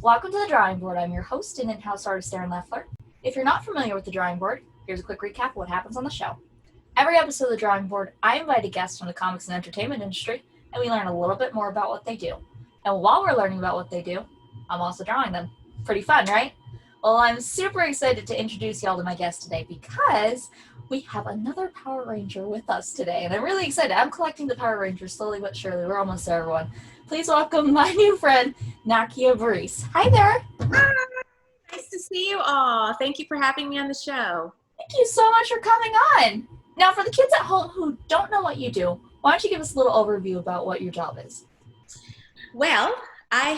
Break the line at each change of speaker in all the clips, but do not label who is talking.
Welcome to the Drawing Board. I'm your host and in-house artist, Aaron Leffler. If you're not familiar with the Drawing Board, here's a quick recap of what happens on the show. Every episode of the Drawing Board, I invite a guest from the comics and entertainment industry, and we learn a little bit more about what they do. And while we're learning about what they do, I'm also drawing them. Pretty fun, right? Well, I'm super excited to introduce y'all to my guest today because we have another Power Ranger with us today, and I'm really excited. I'm collecting the Power Rangers slowly but surely. We're almost there, everyone. Please welcome my new friend, Nakia Burrse. Hi there.
Hi, nice to see you all. Thank you for having me on the show.
Thank you so much for coming on. Now, for the kids at home who don't know what you do, why don't you give us a little overview about what your job is?
Well, I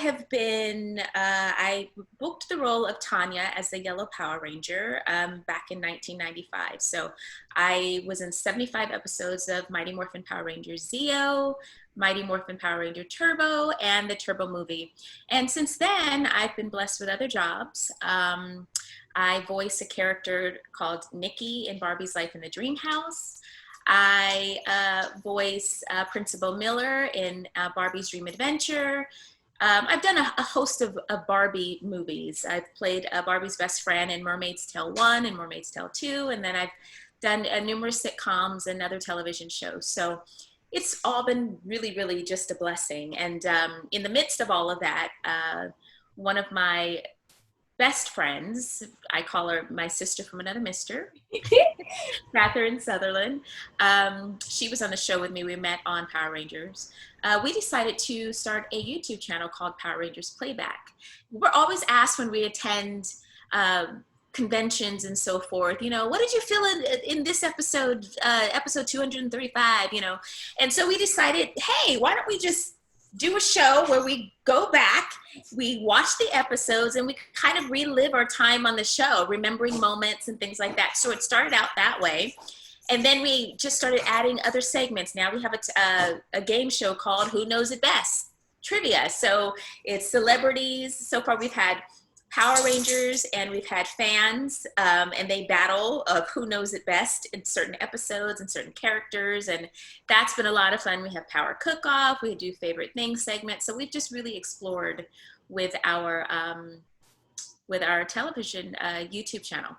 booked the role of Tanya as the Yellow Power Ranger back in 1995. So I was in 75 episodes of Mighty Morphin Power Ranger Zeo, Mighty Morphin Power Ranger Turbo, and the Turbo movie. And since then, I've been blessed with other jobs. I voice a character called Nikki in Barbie's Life in the Dream House. I voice Principal Miller in Barbie's Dream Adventure. I've done a host of Barbie movies. I've played Barbie's best friend in Mermaid's Tale 1 and Mermaid's Tale 2, and then I've done numerous sitcoms and other television shows. So it's all been really, really just a blessing. And in the midst of all of that, one of my best friends, I call her my sister from another mister, Catherine Sutherland. She was on the show with me. We met on Power Rangers. We decided to start a YouTube channel called Power Rangers Playback. We're always asked when we attend conventions and so forth, you know, what did you feel in this episode, episode 235, you know? And so we decided, hey, why don't we just do a show where we go back, we watch the episodes, and we kind of relive our time on the show, remembering moments and things like that. So it started out that way. And then we just started adding other segments. Now we have a game show called Who Knows It Best? Trivia. So it's celebrities. So far we've had Power Rangers and we've had fans, and they battle of who knows it best in certain episodes and certain characters, and that's been a lot of fun. We have Power Cook-Off, we do Favorite Things segments, so we've just really explored with our television YouTube channel.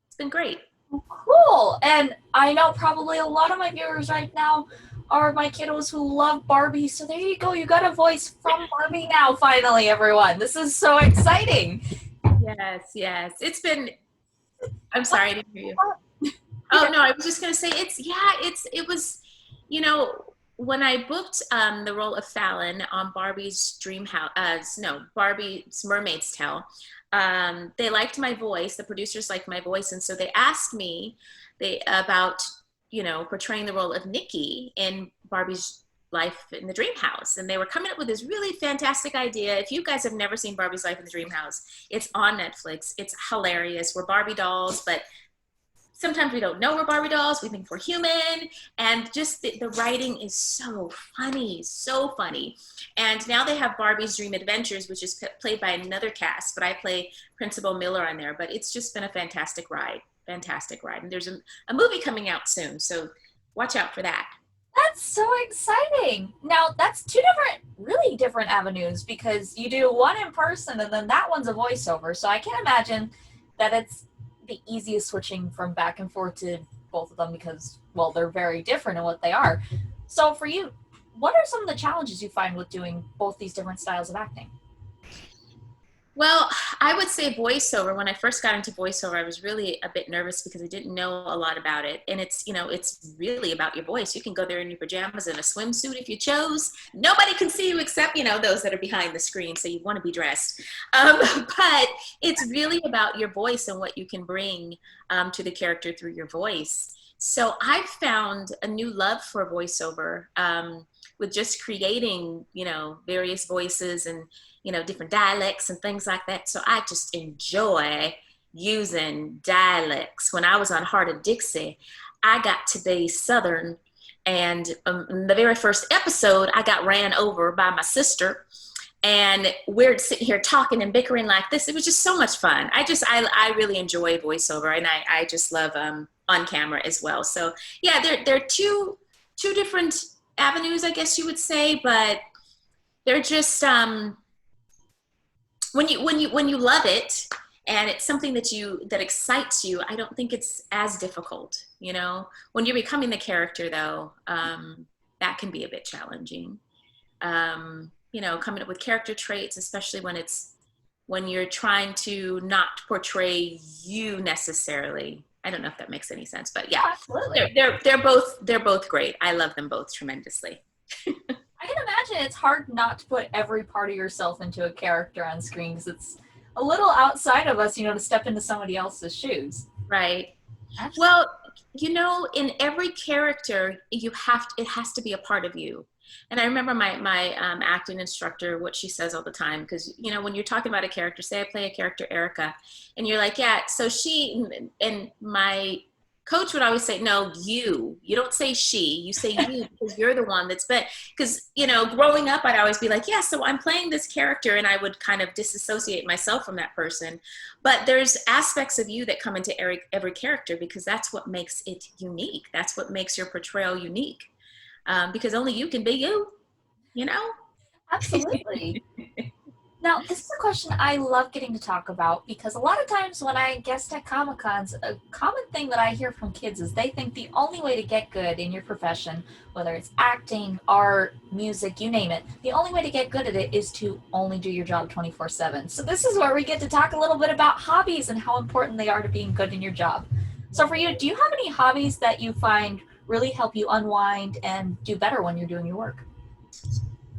It's been great.
Cool. And I know probably a lot of my viewers right now are my kiddos who love Barbie, so there you go. You got a voice from Barbie now, finally, everyone. This is so exciting.
Yes. It's been, I'm sorry, I didn't hear you. Oh, no, I was just going to say, it was, you know, when I booked the role of Fallon on Barbie's Barbie's Mermaid's Tale, they liked my voice, the producers liked my voice, and so they asked me about, you know, portraying the role of Nikki in Barbie's Life in the Dream House. And they were coming up with this really fantastic idea. If you guys have never seen Barbie's Life in the Dream House, it's on Netflix. It's hilarious. We're Barbie dolls, but sometimes we don't know we're Barbie dolls. We think we're human. And just the writing is so funny, so funny. And now they have Barbie's Dream Adventures, which is played by another cast, but I play Principal Miller on there. But it's just been a fantastic ride. And there's a movie coming out soon, so watch out for that.
That's so exciting. Now, that's two really different avenues, because you do one in person and then that one's a voiceover. So I can imagine that it's the easiest switching from back and forth to both of them because, well, they're very different in what they are. So for you, what are some of the challenges you find with doing both these different styles of acting?
Well, I would say voiceover. When I first got into voiceover, I was really a bit nervous because I didn't know a lot about it. And it's, you know, it's really about your voice. You can go there in your pajamas and a swimsuit if you chose. Nobody can see you except, you know, those that are behind the screen. So you want to be dressed. But it's really about your voice and what you can bring to the character through your voice. So I've found a new love for voiceover with just creating, you know, various voices and, you know, different dialects and things like that. So I just enjoy using dialects. When I was on Heart of Dixie, I got to be Southern. And in the very first episode, I got ran over by my sister. And we're sitting here talking and bickering like this. It was just so much fun. I really enjoy voiceover, and I just love on camera as well. So yeah, there are two different avenues, I guess you would say, but they're just when you love it and it's something that excites you, I don't think it's as difficult. When you're becoming the character, though, that can be a bit challenging. Coming up with character traits, especially when you're trying to not portray you necessarily. I don't know if that makes any sense, but yeah,
Absolutely.
they're both great. I love them both tremendously.
I can imagine it's hard not to put every part of yourself into a character on screen because it's a little outside of us, to step into somebody else's shoes.
Right.
Absolutely.
Well, in every character, it has to be a part of you. And I remember my acting instructor, what she says all the time, because when you're talking about a character, say I play a character Erica, and you're like, yeah, so she, and my coach would always say, no, you don't say she, you say you, because you're the one that's been, because growing up, I'd always be like, yeah, so I'm playing this character, and I would kind of disassociate myself from that person. But there's aspects of you that come into every character, because that's what makes it unique. That's what makes your portrayal unique. Because only you can be you know?
Absolutely. Now, this is a question I love getting to talk about because a lot of times when I guest at Comic Cons, a common thing that I hear from kids is they think the only way to get good in your profession, whether it's acting, art, music, you name it, the only way to get good at it is to only do your job 24/7. So this is where we get to talk a little bit about hobbies and how important they are to being good in your job. So for you, do you have any hobbies that you find really help you unwind and do better when you're doing your work?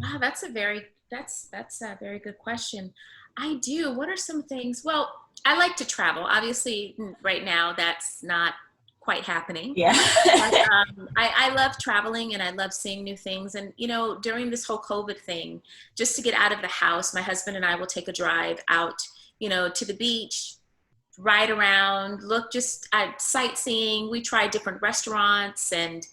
Wow, that's a very good question. I do. What are some things? Well, I like to travel. Obviously, right now that's not quite happening.
Yeah.
But I love traveling and I love seeing new things. And during this whole COVID thing, just to get out of the house, my husband and I will take a drive out, to the beach, ride around, look just at sightseeing. We try different restaurants and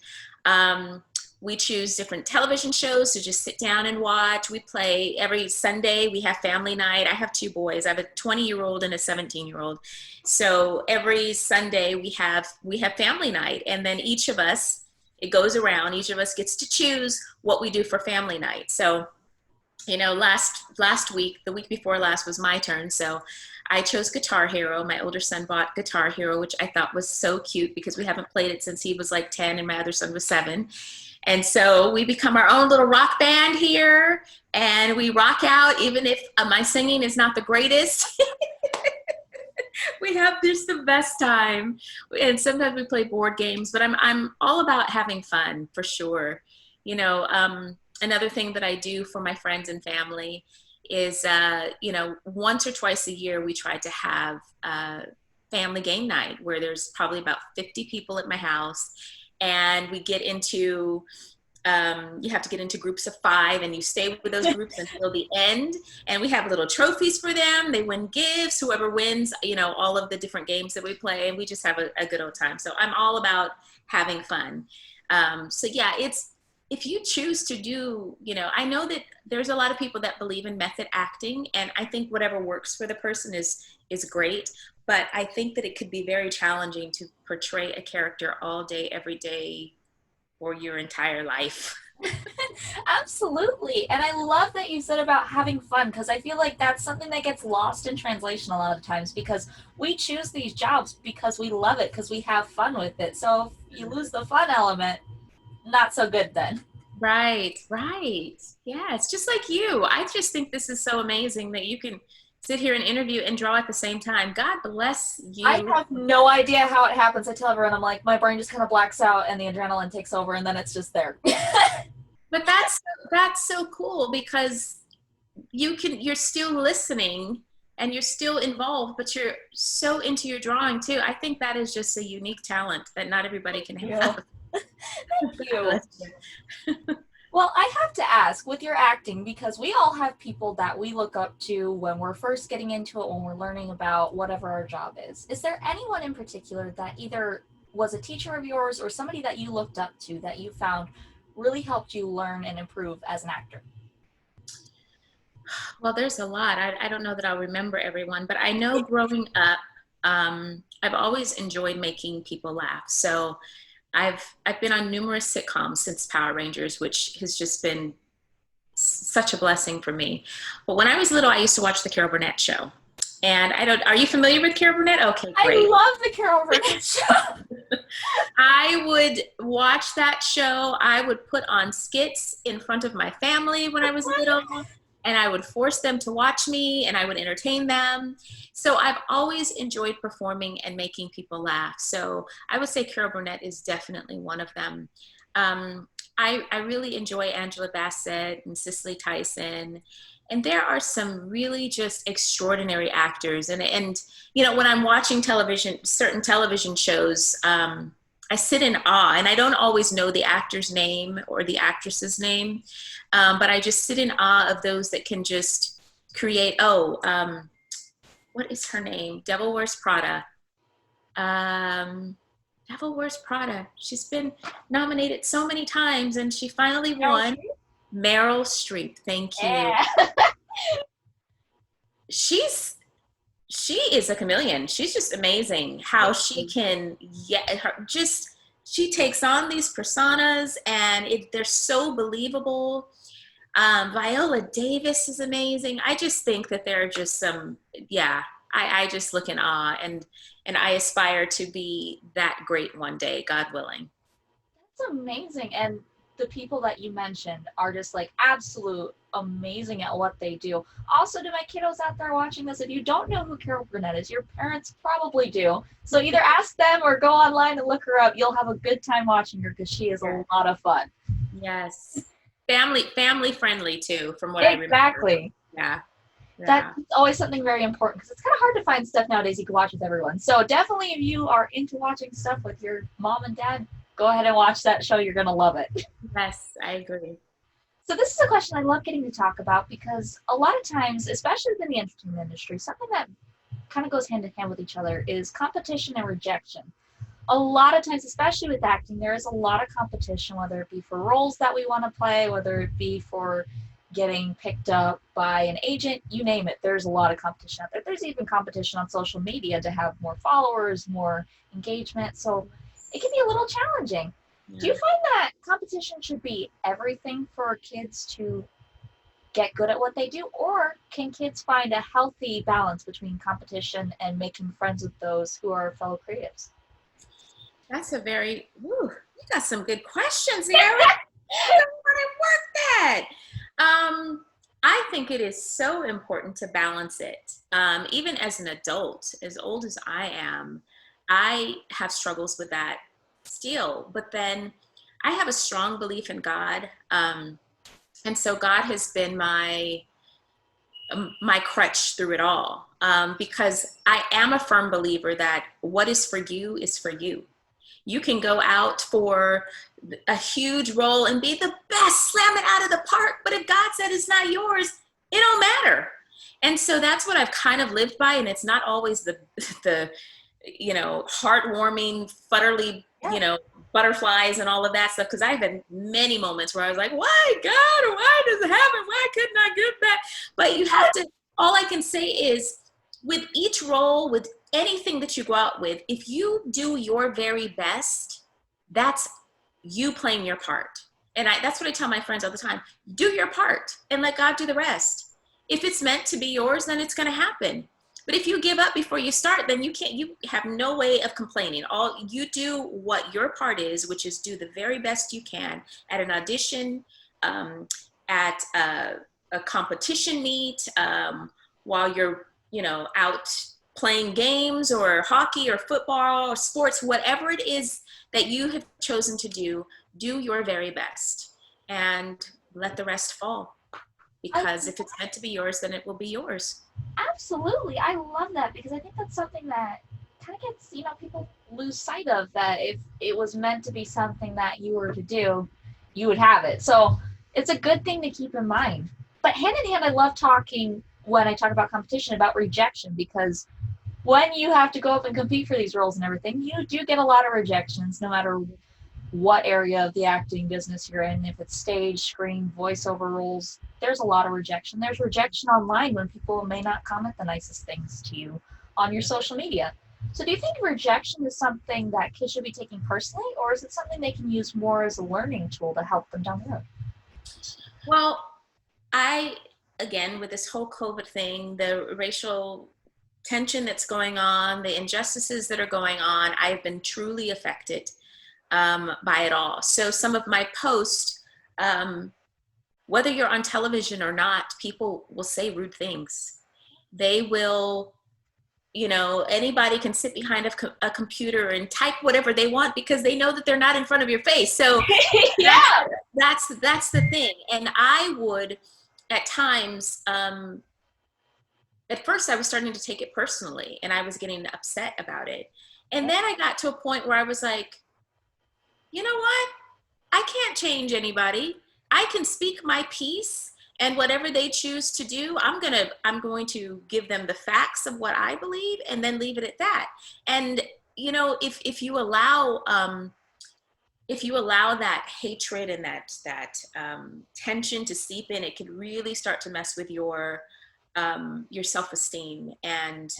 um, we choose different television shows to just sit down and watch. We play every Sunday. We have family night. I have two boys. I have a 20-year-old and a 17-year-old. So every Sunday we have family night, and then each of us, it goes around. Each of us gets to choose what we do for family night. So last week, the week before last was my turn. So I chose Guitar Hero. My older son bought Guitar Hero, which I thought was so cute because we haven't played it since he was like 10 and my other son was 7. And so we become our own little rock band here and we rock out even if my singing is not the greatest. We have just the best time. And sometimes we play board games, but I'm all about having fun for sure. Another thing that I do for my friends and family is, once or twice a year, we try to have family game night where there's probably about 50 people at my house. And we get into, you have to get into groups of 5 and you stay with those groups until the end. And we have little trophies for them. They win gifts, whoever wins, all of the different games that we play. And we just have a good old time. So I'm all about having fun. So yeah, if you choose to do, I know that there's a lot of people that believe in method acting, and I think whatever works for the person is great, but I think that it could be very challenging to portray a character all day, every day, for your entire life.
Absolutely. And I love that you said about having fun because I feel like that's something that gets lost in translation a lot of times because we choose these jobs because we love it, because we have fun with it. So if you lose the fun element, not so good then.
Right. Yeah, it's just like you. I just think this is so amazing that you can sit here and interview and draw at the same time. God bless you.
I have no idea how it happens. I tell everyone, I'm like, my brain just kind of blacks out and the adrenaline takes over and then it's just there.
But that's so cool because you're still listening and you're still involved, but you're so into your drawing too. I think that is just a unique talent that not everybody can have.
Thank you. Well, I have to ask with your acting, because we all have people that we look up to when we're first getting into it, when we're learning about whatever our job is. Is there anyone in particular that either was a teacher of yours or somebody that you looked up to that you found really helped you learn and improve as an actor?
Well, there's a lot. I don't know that I'll remember everyone, but I know growing up, I've always enjoyed making people laugh. So I've been on numerous sitcoms since Power Rangers, which has just been such a blessing for me. But when I was little, I used to watch the Carol Burnett show. And are you familiar with Carol Burnett? Okay, great.
I love the Carol Burnett show.
I would watch that show. I would put on skits in front of my family when I was little, and I would force them to watch me, and I would entertain them. So I've always enjoyed performing and making people laugh. So I would say Carol Burnett is definitely one of them. I really enjoy Angela Bassett and Cicely Tyson. And there are some really just extraordinary actors. And you know, when I'm watching television, certain television shows, I sit in awe, and I don't always know the actor's name or the actress's name, but I just sit in awe of those that can just create, what is her name? Devil Wears Prada. Devil Wears Prada. She's been nominated so many times, and she finally won. Meryl Streep. Thank you.
Yeah.
She is a chameleon. She's just amazing how she can, she takes on these personas, and they're so believable. Viola Davis is amazing. I just think that there are just some, I just look in awe, and I aspire to be that great one day, God willing.
That's amazing. And the people that you mentioned are just like absolute amazing at what they do. Also, to my kiddos out there watching this, if you don't know who Carol Burnett is, your parents probably do. So either ask them or go online and look her up. You'll have a good time watching her because she is a lot of fun.
Yes. Family friendly too, from what I remember.
Exactly.
Yeah.
That's always something very important because it's kind of hard to find stuff nowadays you can watch with everyone. So definitely if you are into watching stuff with your mom and dad, go ahead and watch that show. You're going to love it.
Yes, I agree.
So this is a question I love getting to talk about because a lot of times, especially within the entertainment industry, something that kind of goes hand in hand with each other is competition and rejection. A lot of times, especially with acting, there is a lot of competition, whether it be for roles that we want to play, whether it be for getting picked up by an agent, you name it. There's a lot of competition out there. There's even competition on social media to have more followers, more engagement. So it can be a little challenging. Yeah. Do you find that competition should be everything for kids to get good at what they do, or can kids find a healthy balance between competition and making friends with those who are fellow creatives?
That's you got some good questions here. I don't want to work that. I think it is so important to balance it. Even as an adult, as old as I am, I have struggles with that still, but then I have a strong belief in God. And so God has been my crutch through it all, because I am a firm believer that what is for you is for you. You can go out for a huge role and be the best, slam it out of the park, but if God said it's not yours, it don't matter. And so that's what I've kind of lived by, and it's not always the heartwarming, futterly, butterflies and all of that stuff, because I've had many moments where I was like, why, God, why does it happen? Why couldn't I get that? But you have to, all I can say is, with each role, with anything that you go out with, if you do your very best, that's you playing your part. And that's what I tell my friends all the time. Do your part and let God do the rest. If it's meant to be yours, then it's going to happen. But if you give up before you start, then you have no way of complaining. All you do what your part is, which is do the very best you can at an audition, at a competition meet, while you're, out playing games or hockey or football or sports, whatever it is that you have chosen to do your very best and let the rest fall. Because if it's meant to be yours, then it will be yours.
Absolutely. I love that, because I think that's something that kind of gets, people lose sight of, that if it was meant to be something that you were to do, you would have it. So it's a good thing to keep in mind. But hand in hand, I love talking, when I talk about competition, about rejection, because when you have to go up and compete for these roles and everything, you do get a lot of rejections, no matter what area of the acting business you're in. If it's stage, screen, voiceover roles, there's a lot of rejection. There's rejection online when people may not comment the nicest things to you on your social media. So do you think rejection is something that kids should be taking personally, or is it something they can use more as a learning tool to help them down the road?
Well, I, again, with this whole COVID thing, the racial tension that's going on, the injustices that are going on, I've been truly affected by it all. So some of my posts, whether you're on television or not, people will say rude things. They will, anybody can sit behind a computer and type whatever they want because they know that they're not in front of your face. So
Yeah.
that's the thing. And I would, at times, at first I was starting to take it personally and I was getting upset about it. And then I got to a point where I was like, you know what? I can't change anybody. I can speak my piece, and whatever they choose to do, I'm going to give them the facts of what I believe and then leave it at that. And if you allow that hatred and that tension to seep in, it could really start to mess with your self-esteem and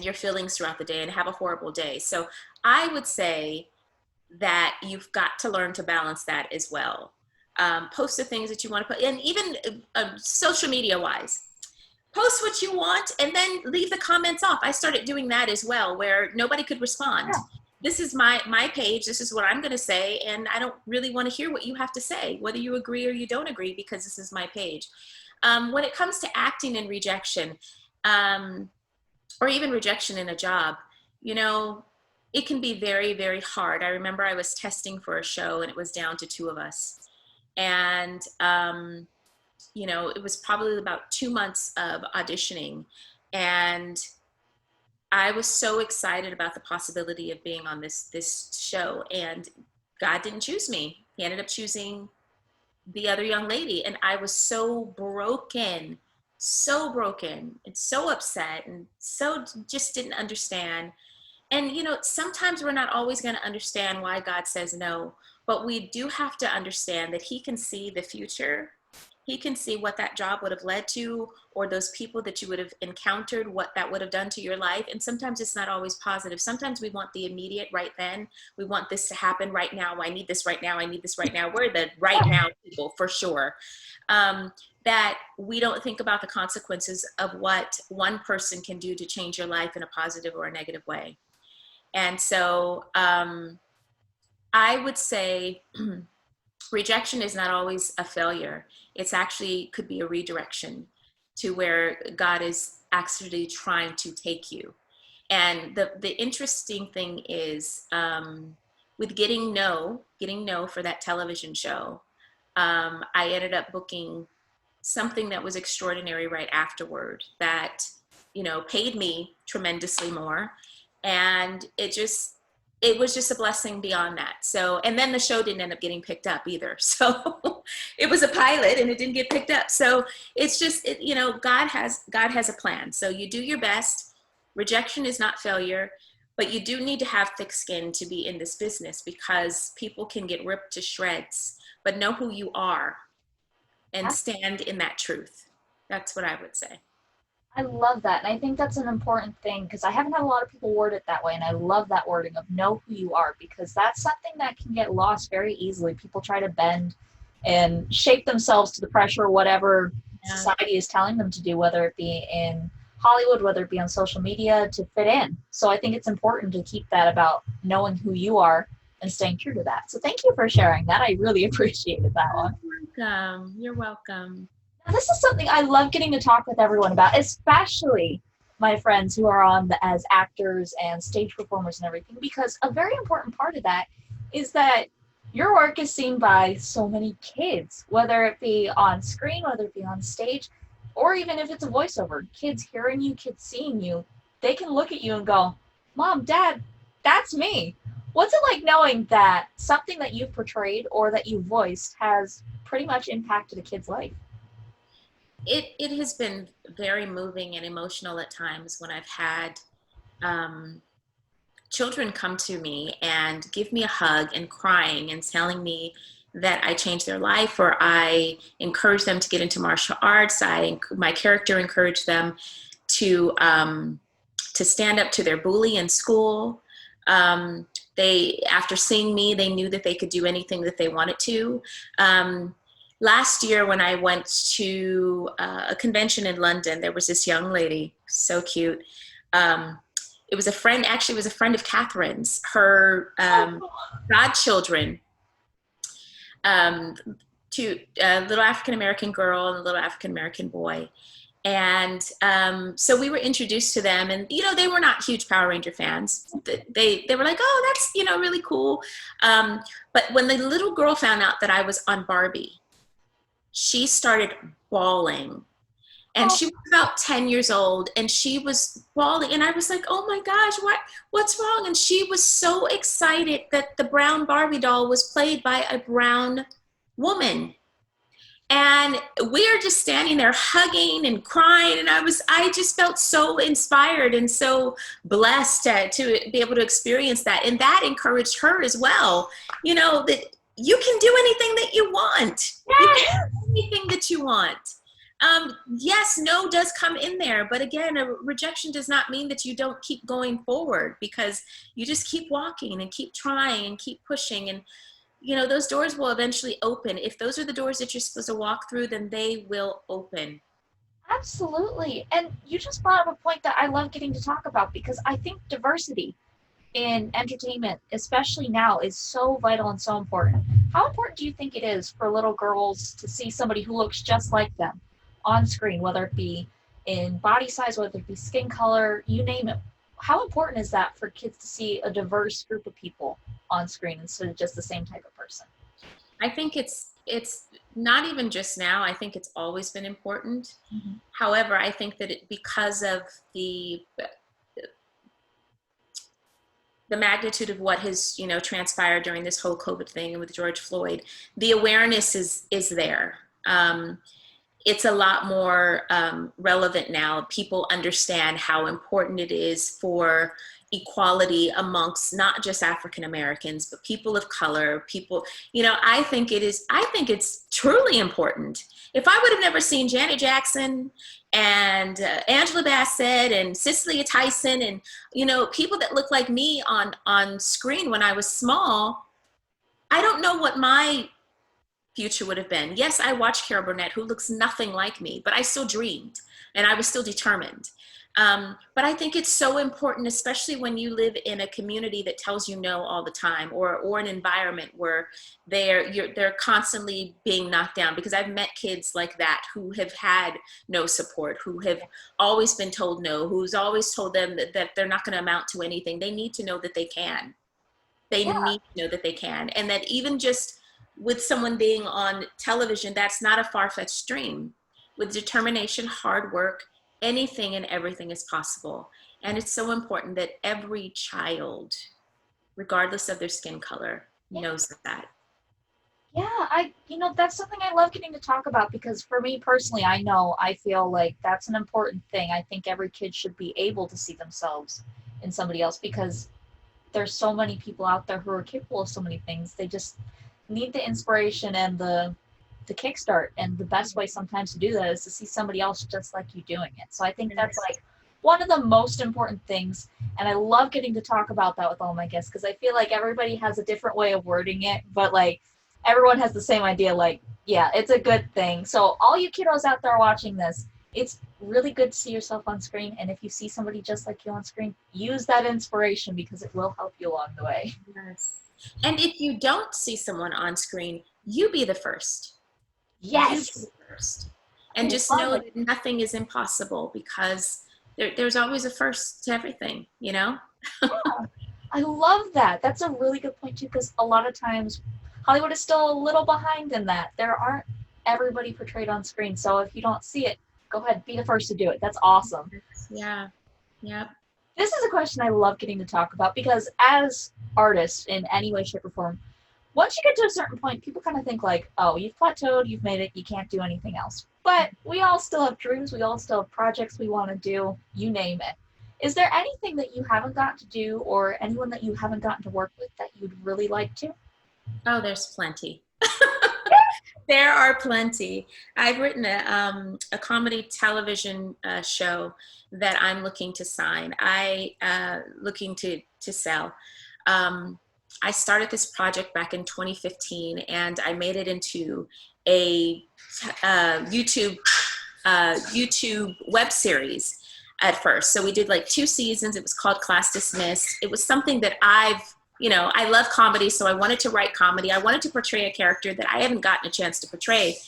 your feelings throughout the day and have a horrible day. So I would say that you've got to learn to balance that as well. Post the things that you want to put, and even social media wise, post what you want and then leave the comments off. I started doing that as well, where nobody could respond. Yeah. This is my page. This is what I'm going to say. And I don't really want to hear what you have to say, whether you agree or you don't agree, because this is my page. When it comes to acting and rejection, or even rejection in a job, it can be very, very hard. I remember I was testing for a show and it was down to 2 of us. And, it was probably about 2 months of auditioning. And I was so excited about the possibility of being on this show. And God didn't choose me. He ended up choosing the other young lady. And I was so broken and so upset and so just didn't understand. And, sometimes we're not always going to understand why God says no, but we do have to understand that he can see the future. He can see what that job would have led to, or those people that you would have encountered, what that would have done to your life. And sometimes it's not always positive. Sometimes we want the immediate right then. We want this to happen right now. I need this right now. I need this right now. We're the right now people for sure. That we don't think about the consequences of what one person can do to change your life in a positive or a negative way. And so I would say rejection is not always a failure. It's actually could be a redirection to where God is actually trying to take you. And the interesting thing is with getting no for that television show, I ended up booking something that was extraordinary right afterward that, paid me tremendously more. And it was just a blessing beyond that. So, and then the show didn't end up getting picked up either. So it was a pilot and it didn't get picked up. So it's just, God has a plan. So you do your best. Rejection is not failure, but you do need to have thick skin to be in this business, because people can get ripped to shreds, but know who you are and stand in that truth. That's what I would say.
I love that. And I think that's an important thing, because I haven't had a lot of people word it that way. And I love that wording of know who you are, because that's something that can get lost very easily. People try to bend and shape themselves to the pressure or whatever society is telling them to do, whether it be in Hollywood, whether it be on social media, to fit in. So I think it's important to keep that about knowing who you are and staying true to that. So thank you for sharing that. I really appreciated that one.
You're welcome.
Now, this is something I love getting to talk with everyone about, especially my friends who are on as actors and stage performers and everything, because a very important part of that is that your work is seen by so many kids, whether it be on screen, whether it be on stage, or even if it's a voiceover. Kids hearing you, kids seeing you, they can look at you and go, Mom, Dad, that's me. What's it like knowing that something that you've portrayed or that you voiced has pretty much impacted a kid's life?
It has been very moving and emotional at times when I've had children come to me and give me a hug and crying and telling me that I changed their life, or I encouraged them to get into martial arts. My character encouraged them to stand up to their bully in school. After seeing me, they knew that they could do anything that they wanted to. last year when I went to a convention in London, there was this young lady, so cute. It was a friend, actually, it was a friend of Catherine's. Her godchildren, um, to a little African American girl and a little African American boy. And so we were introduced to them, and they were not huge Power Ranger fans. They were like, "Oh, that's really cool." But when the little girl found out that I was on Barbie, she started bawling. And she was about 10 years old, and she was bawling. And I was like, "Oh my gosh, what's wrong?" And she was so excited that the brown Barbie doll was played by a brown woman. And we're just standing there hugging and crying. And I just felt so inspired and so blessed to be able to experience that. And that encouraged her as well, that you can do anything that you want. You can do anything that you want. Yes, no does come in there. But again, a rejection does not mean that you don't keep going forward, because you just keep walking and keep trying and keep pushing. And those doors will eventually open. If those are the doors that you're supposed to walk through, then they will open.
Absolutely. And you just brought up a point that I love getting to talk about, because I think diversity in entertainment, especially now, is so vital and so important. How important do you think it is for little girls to see somebody who looks just like them on screen, whether it be in body size, whether it be skin color, you name it? How important is that for kids to see a diverse group of people on screen instead of just the same type of person?
I think it's not even just now. I think it's always been important.
Mm-hmm.
However, I think that because of the magnitude of what has transpired during this whole COVID thing and with George Floyd, the awareness is there. It's a lot more relevant now. People understand how important it is for equality amongst not just African Americans, but people of color, people, I think it's truly important. If I would have never seen Janet Jackson and Angela Bassett and Cicely Tyson and, people that look like me on screen when I was small, I don't know what my future would have been. Yes, I watched Carol Burnett, who looks nothing like me, but I still dreamed and I was still determined. But I think it's so important, especially when you live in a community that tells you no all the time, or an environment where they're constantly being knocked down. Because I've met kids like that who have had no support, who have always been told no, who's always told them that they're not going to amount to anything. They need to know that they can. They need to know that they can, and that even just with someone being on television, that's not a far-fetched dream. With determination, hard work, anything and everything is possible. And it's so important that every child, regardless of their skin color, knows that.
Yeah, that's something I love getting to talk about, because for me personally, I feel like that's an important thing. I think every kid should be able to see themselves in somebody else, because there's so many people out there who are capable of so many things. They just need the inspiration and the kickstart, and the best way sometimes to do that is to see somebody else just like you doing it. So I think that's like one of the most important things, and I love getting to talk about that with all my guests, because I feel like everybody has a different way of wording it, but like everyone has the same idea, like, yeah, it's a good thing. So all you kiddos out there watching this, it's really good to see yourself on screen, and if you see somebody just like you on screen, use that inspiration, because it will help you along the way.
Yes. And if you don't see someone on screen, you be the first.
Yes.
You be the first. And just know that nothing is impossible, because there's always a first to everything,
Yeah, I love that. That's a really good point too, because a lot of times Hollywood is still a little behind in that. There aren't everybody portrayed on screen. So if you don't see it, go ahead, be the first to do it. That's awesome.
Yeah. Yeah.
This is a question I love getting to talk about, because as artists in any way, shape, or form, once you get to a certain point, people kind of think like, oh, you've plateaued, you've made it, you can't do anything else. But we all still have dreams, we all still have projects we want to do, you name it. Is there anything that you haven't gotten to do, or anyone that you haven't gotten to work with that you'd really like to?
Oh, there's plenty. There are plenty. I've written a comedy television show that I'm looking to sign. Looking to sell. I started this project back in 2015, and I made it into a YouTube web series at first. So we did like 2 seasons. It was called Class Dismissed. It was something that I love comedy, so I wanted to write comedy. I wanted to portray a character that I haven't gotten a chance to portray.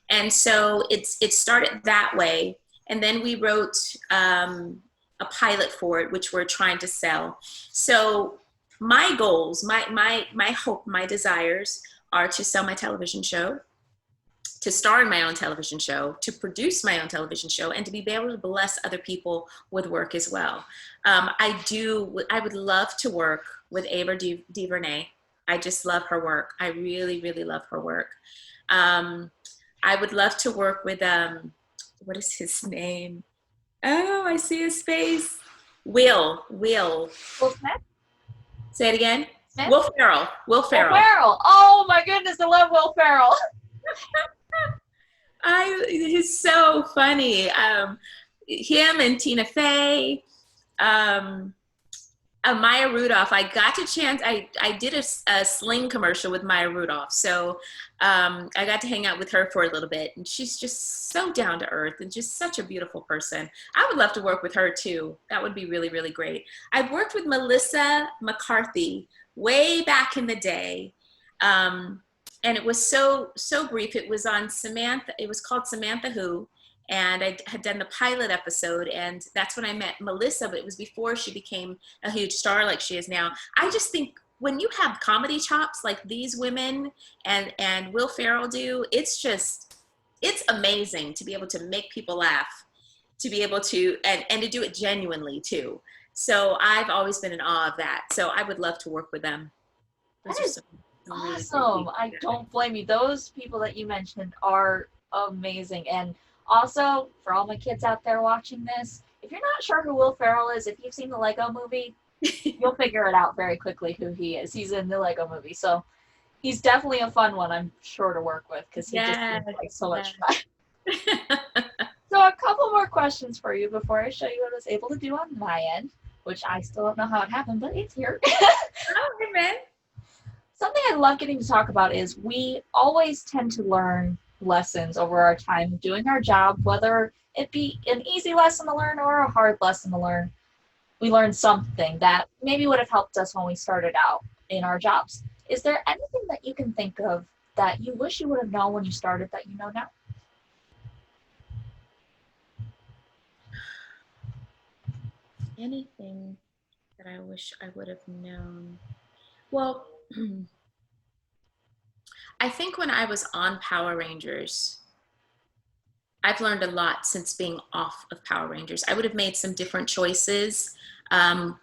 And so it started that way. And then we wrote a pilot for it, which we're trying to sell. So my goals, my hope, my desires are to sell my television show, to star in my own television show, to produce my own television show, and to be able to bless other people with work as well. I would love to work with Ava DuVernay. I just love her work. I really, really love her work. I would love to work with, what is his name? Oh, I see his face. Will.
Will Smith?
Say it again.
Smith?
Will Ferrell.
Will Ferrell. Oh my goodness, I love Will Ferrell.
He's so funny. Him and Tina Fey, Maya Rudolph. I got a chance. I did a Sling commercial with Maya Rudolph, so I got to hang out with her for a little bit, and she's just so down to earth and just such a beautiful person. I would love to work with her too. That would be really, really great. I've worked with Melissa McCarthy way back in the day. And it was so brief. It was on Samantha. It was called Samantha Who, and I had done the pilot episode, and that's when I met Melissa. But it was before she became a huge star like she is now. I just think when you have comedy chops like these women and Will Ferrell do, it's amazing to be able to make people laugh, to be able to and to do it genuinely too. So I've always been in awe of that. So I would love to work with them.
That is awesome. I don't blame you. Those people that you mentioned are amazing. And also, for all my kids out there watching this, if you're not sure who Will Ferrell is, if you've seen the Lego movie, you'll figure it out very quickly who he is. He's in the Lego movie. So he's definitely a fun one, I'm sure, to work with, because he just seems like so much fun. So a couple more questions for you before I show you what I was able to do on my end, which I still don't know how it happened, but it's here.
Oh, hey, man.
Something I love getting to talk about is we always tend to learn lessons over our time doing our job, whether it be an easy lesson to learn or a hard lesson to learn. We learn something that maybe would have helped us when we started out in our jobs. Is there anything that you can think of that you wish you would have known when you started that you know now?
Anything that I wish I would have known? Well, I think when I was on Power Rangers, I've learned a lot since being off of Power Rangers. I would have made some different choices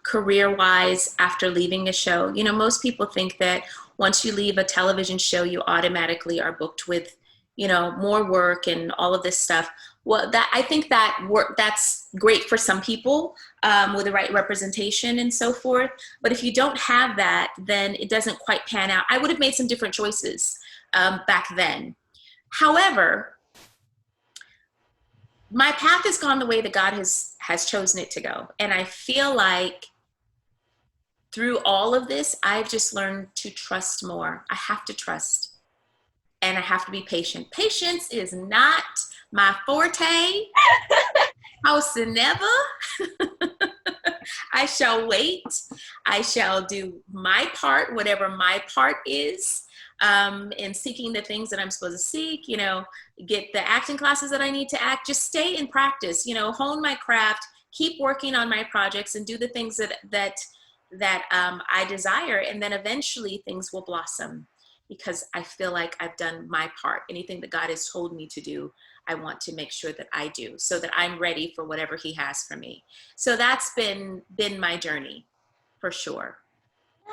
career-wise after leaving a show. You know, most people think that once you leave a television show, you automatically are booked with, you know, more work and all of this stuff. Well, I think that's great for some people with the right representation and so forth. But if you don't have that, then it doesn't quite pan out. I would have made some different choices back then. However, my path has gone the way that God has chosen it to go. And I feel like through all of this, I've just learned to trust more. I have to trust. And I have to be patient. Patience is not my forte. Howsoever, I shall wait. I shall do my part, whatever my part is, in seeking the things that I'm supposed to seek, you know, get the acting classes that I need to act, just stay in practice, you know, hone my craft, keep working on my projects and do the things that I desire. And then eventually things will blossom because I feel like I've done my part. Anything that God has told me to do, I want to make sure that I do so that I'm ready for whatever he has for me. So that's been my journey for sure.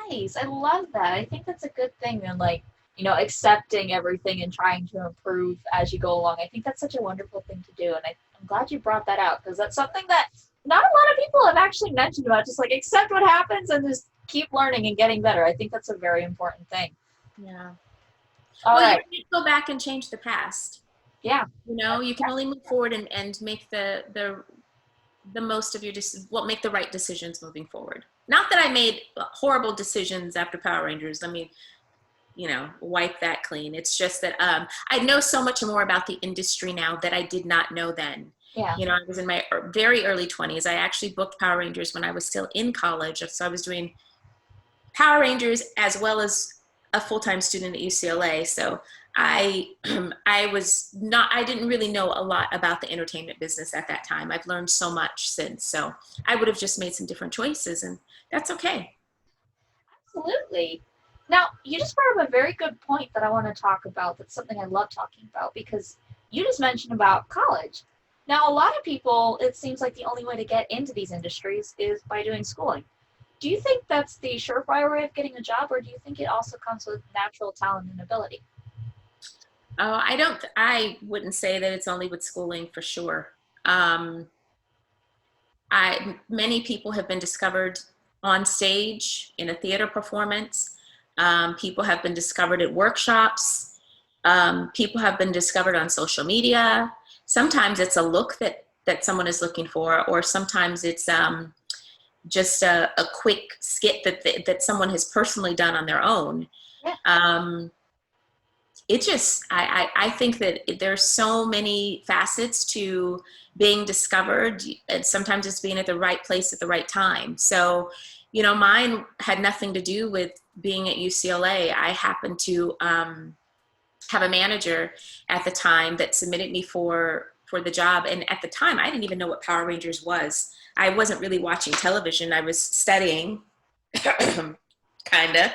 Nice. I love that. I think that's a good thing. And like, you know, accepting everything and trying to improve as you go along. I think that's such a wonderful thing to do. And I'm glad you brought that out because that's something that not a lot of people have actually mentioned about. Just like accept what happens and just keep learning and getting better. I think that's a very important thing.
Yeah.
All right.
You can't go back and change the past.
Yeah.
You know, you can only move forward and make the the most of your make the right decisions moving forward. Not that I made horrible decisions after Power Rangers. Let me, wipe that clean. It's just that I know so much more about the industry now that I did not know then.
Yeah.
I was in my very early 20s. I actually booked Power Rangers when I was still in college. So I was doing Power Rangers as well as a full-time student at UCLA. So I I didn't really know a lot about the entertainment business at that time. I've learned so much since. So I would have just made some different choices, and that's okay.
Absolutely. Now, you just brought up a very good point that I want to talk about. That's something I love talking about because you just mentioned about college. Now, a lot of people, it seems like the only way to get into these industries is by doing schooling. Do you think that's the surefire way of getting a job, or do you think it also comes with natural talent and ability?
Oh, I wouldn't say that it's only with schooling for sure. Um, many people have been discovered on stage in a theater performance. People have been discovered at workshops. People have been discovered on social media. Sometimes it's a look that someone is looking for, or sometimes it's just a quick skit that someone has personally done on their own.
Yeah.
I think that there's so many facets to being discovered, and sometimes it's being at the right place at the right time. So, mine had nothing to do with being at UCLA. I happened to have a manager at the time that submitted me for the job. And at the time, I didn't even know what Power Rangers was. I wasn't really watching television. I was studying. Kind of.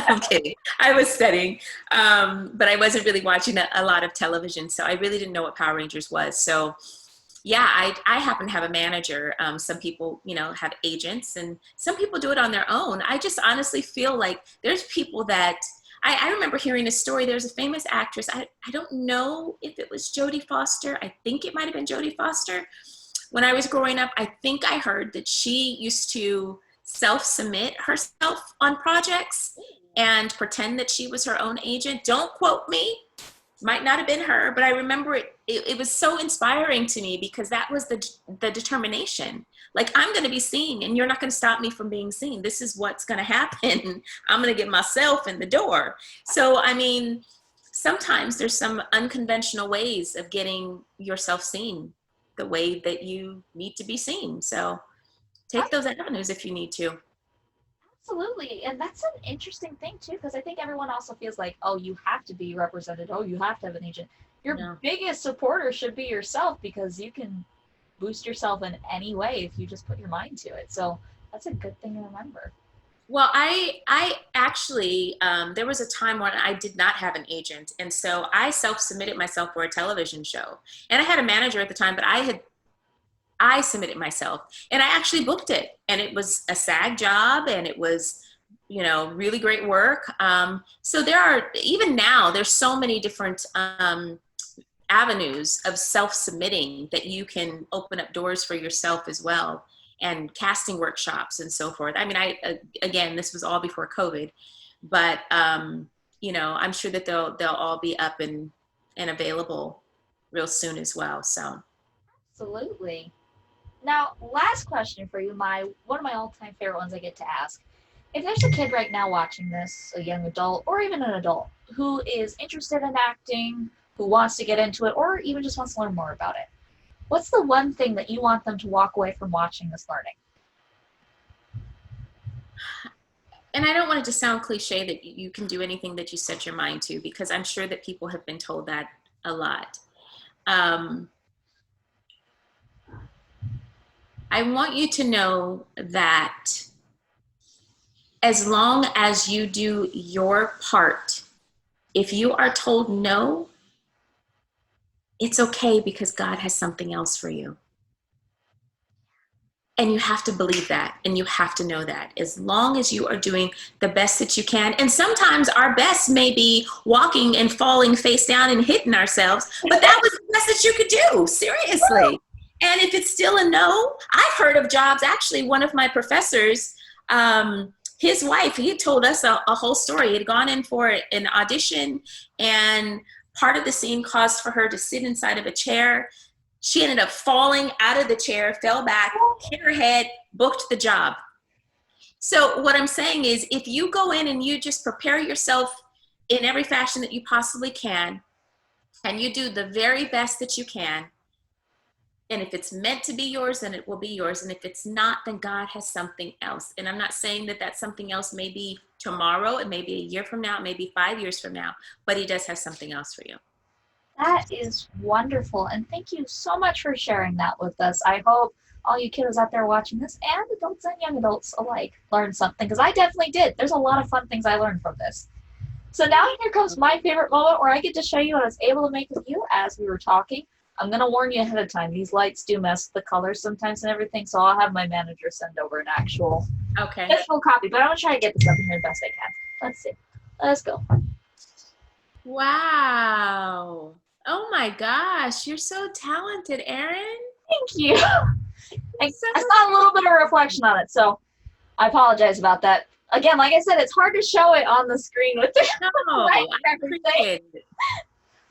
I'm kidding. I was studying, but I wasn't really watching a lot of television. So I really didn't know what Power Rangers was. So yeah, I happen to have a manager. Some people, have agents, and some people do it on their own. I just honestly feel like there's people that I remember hearing a story. There's a famous actress. I don't know if it was Jodie Foster. I think it might have been Jodie Foster. When I was growing up, I think I heard that she used to self-submit herself on projects and pretend that she was her own agent. Don't quote me. Might not have been her, but I remember it was so inspiring to me because that was the determination. Like, I'm going to be seen and you're not going to stop me from being seen. This is what's going to happen. I'm going to get myself in the door. So, I mean, sometimes there's some unconventional ways of getting yourself seen the way that you need to be seen. So take those avenues if you need to.
Absolutely. And that's an interesting thing, too, because I think everyone also feels like, oh, you have to be represented. Oh, you have to have an agent. Your biggest supporter should be yourself because you can boost yourself in any way if you just put your mind to it. So that's a good thing to remember.
Well, I actually, there was a time when I did not have an agent. And so I self-submitted myself for a television show. And I had a manager at the time, but I submitted myself and I actually booked it, and it was a SAG job, and it was, really great work. So even now, there's so many different avenues of self-submitting that you can open up doors for yourself as well, and casting workshops and so forth. I mean, again, this was all before COVID, but I'm sure that they'll all be up and available real soon as well. So.
Absolutely. Now, last question for you, one of my all-time favorite ones I get to ask. If there's a kid right now watching this, a young adult or even an adult, who is interested in acting, who wants to get into it, or even just wants to learn more about it, what's the one thing that you want them to walk away from watching this learning?
And I don't want it to sound cliche that you can do anything that you set your mind to, because I'm sure that people have been told that a lot. I want you to know that as long as you do your part, if you are told no, it's okay, because God has something else for you. And you have to believe that, and you have to know that as long as you are doing the best that you can. And sometimes our best may be walking and falling face down and hitting ourselves, but that was the best that you could do, seriously. And if it's still a no, I've heard of jobs. Actually, one of my professors, his wife, he had told us a whole story. He had gone in for an audition, and part of the scene caused for her to sit inside of a chair. She ended up falling out of the chair, fell back, hit her head, booked the job. So what I'm saying is, if you go in and you just prepare yourself in every fashion that you possibly can, and you do the very best that you can, and if it's meant to be yours, then it will be yours. And if it's not, then God has something else. And I'm not saying that that something else may be tomorrow, it may be a year from now, it may be 5 years from now, but he does have something else for you.
That is wonderful, and thank you so much for sharing that with us. I hope all you kiddos out there watching this, and adults and young adults alike, learned something, because I definitely did. There's a lot of fun things I learned from this. So now here comes my favorite moment where I get to show you what I was able to make with you as we were talking. I'm going to warn you ahead of time. These lights do mess with the colors sometimes and everything, so I'll have my manager send over an actual physical copy. But I'm going to try to get this up in here the best I can. Let's see. Let's go.
Wow. Oh my gosh, you're so talented, Erin.
Thank you. I saw a little bit of reflection on it, so I apologize about that. Again, like I said, it's hard to show it on the screen with the light and everything.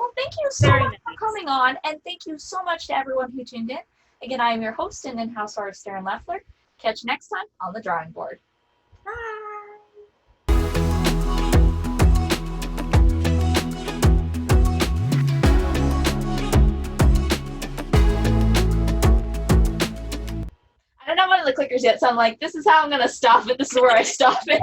Well, thank you so much for coming on, and thank you so much to everyone who tuned in. Again, I am your host and in-house artist, Erin Leffler. Catch you next time on The Drawing Board.
Bye.
I don't have one of the clickers yet, so I'm like, this is how I'm going to stop it. This is where I stop it.